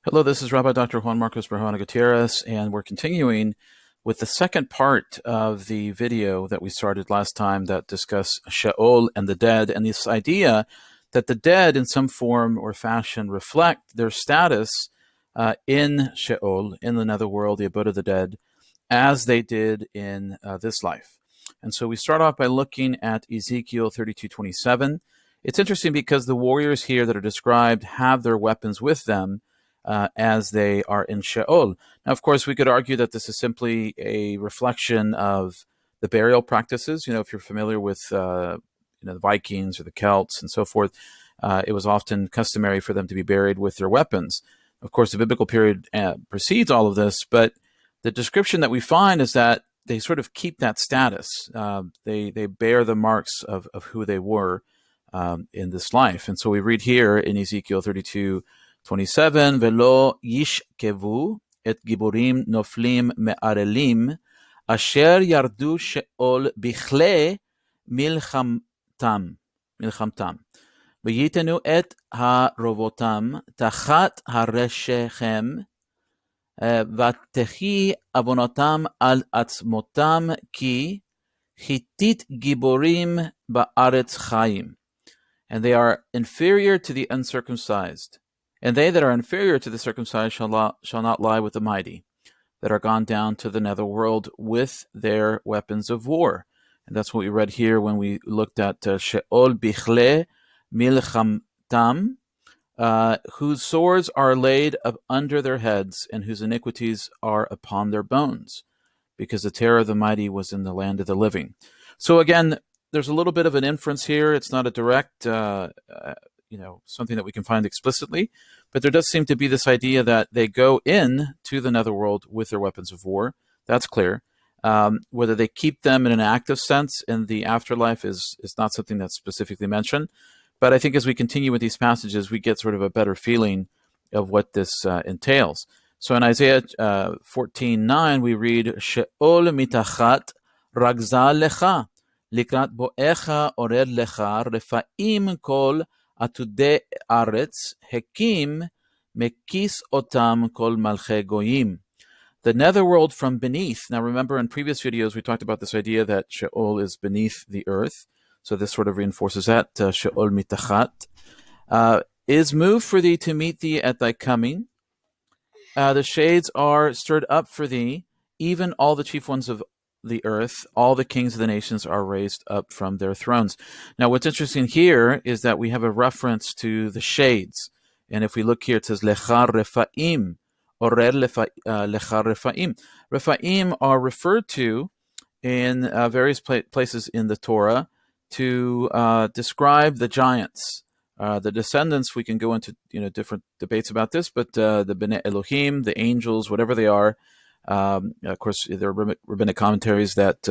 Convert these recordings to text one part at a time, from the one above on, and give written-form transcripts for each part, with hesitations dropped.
Hello, this is Rabbi Dr. Juan Marcos Berjana Gutierrez, and we're continuing with the second part of the video that we started last time that discussed Sheol and the dead, and this idea that the dead in some form or fashion reflect their status in Sheol, in the netherworld, the abode of the dead, as they did in this life. And so we start off by looking at Ezekiel 32:27. It's interesting because the warriors here that are described have their weapons with them, as they are in Sheol. Now, of course, we could argue that this is simply a reflection of the burial practices. You know, if you're familiar with the Vikings or the Celts and so forth, it was often customary for them to be buried with their weapons. Of course, the biblical period precedes all of this, but the description that we find is that they sort of keep that status. They bear the marks of who they were in this life. And so we read here in Ezekiel 32:27, Velo yishkevu et giborim noflim me'arelim, asher yardu sheol bichle milchamtam. V'yitenu et harovotam tachat hareshechem, v'techi avonotam al atzmotam ki chitit giborim ba'aretz chayim. And they are inferior to the uncircumcised. And they that are inferior to the circumcised shall not lie with the mighty, that are gone down to the netherworld with their weapons of war. And that's what we read here when we looked at Sheol bichle milchamtam, whose swords are laid up under their heads, and whose iniquities are upon their bones, because the terror of the mighty was in the land of the living. So again, there's a little bit of an inference here. It's not a direct something that we can find explicitly, but there does seem to be this idea that they go in to the netherworld with their weapons of war. That's clear. Whether they keep them in an active sense in the afterlife is not something that's specifically mentioned. But I think as we continue with these passages, we get sort of a better feeling of what this entails. So in Isaiah 14:9, we read, Sheol mitachat ragza lecha, likrat boecha ored lecha, refaim kol Atude aretz hekim mekis otam kol malche goyim. The netherworld from beneath. Now remember, in previous videos we talked about this idea that Sheol is beneath the earth. So this sort of reinforces that. Sheol mitachat is moved for thee to meet thee at thy coming. The shades are stirred up for thee, even all the chief ones of the earth, all the kings of the nations are raised up from their thrones. Now, what's interesting here is that we have a reference to the shades. And if we look here, it says, Lecha Refaim, Orer Lecha Refaim. Refaim are referred to in various places in the Torah to describe the giants. The descendants, we can go into different debates about this, but the Bnei Elohim, the angels, whatever they are, of course, there are rabbinic commentaries that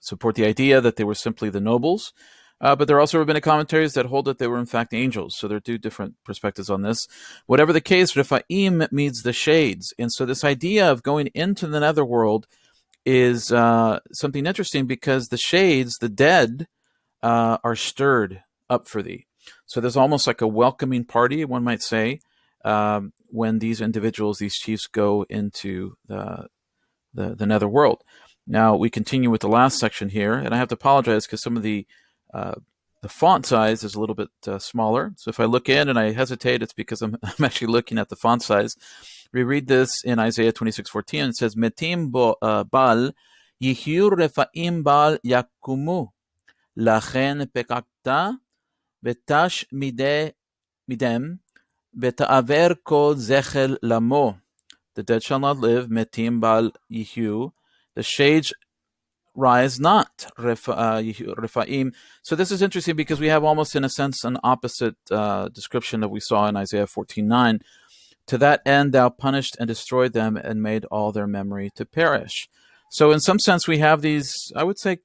support the idea that they were simply the nobles, but there are also rabbinic commentaries that hold that they were in fact angels. So there are two different perspectives on this. Whatever the case, Rephaim means the shades. And so this idea of going into the netherworld is something interesting, because the shades, the dead, are stirred up for thee. So there's almost like a welcoming party, one might say, when these individuals, these chiefs, go into the netherworld. Now we continue with the last section here, and I have to apologize because some of the font size is a little bit smaller. So if I look in and I hesitate, it's because I'm actually looking at the font size. We read this in Isaiah 26:14. It says, Metim bal yihyu refaim bal yakumu, lachen pekakta betash midem, Beta'aver kol zechel lamo. The dead shall not live. Metim bal yihu. The shades rise not. Refaim. So this is interesting because we have almost, in a sense, an opposite description that we saw in Isaiah 14:9. To that end thou punished and destroyed them, and made all their memory to perish. So in some sense we have these, I would say,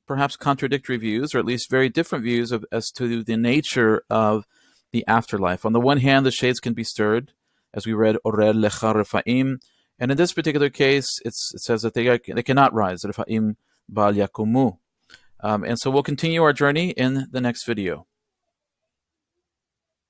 perhaps contradictory views, or at least very different views as to the nature of the afterlife. On the one hand, the shades can be stirred, as we read, Orel lecha refaim, and in this particular case, it says that they cannot rise, refaim bal yakumu. And so we'll continue our journey in the next video.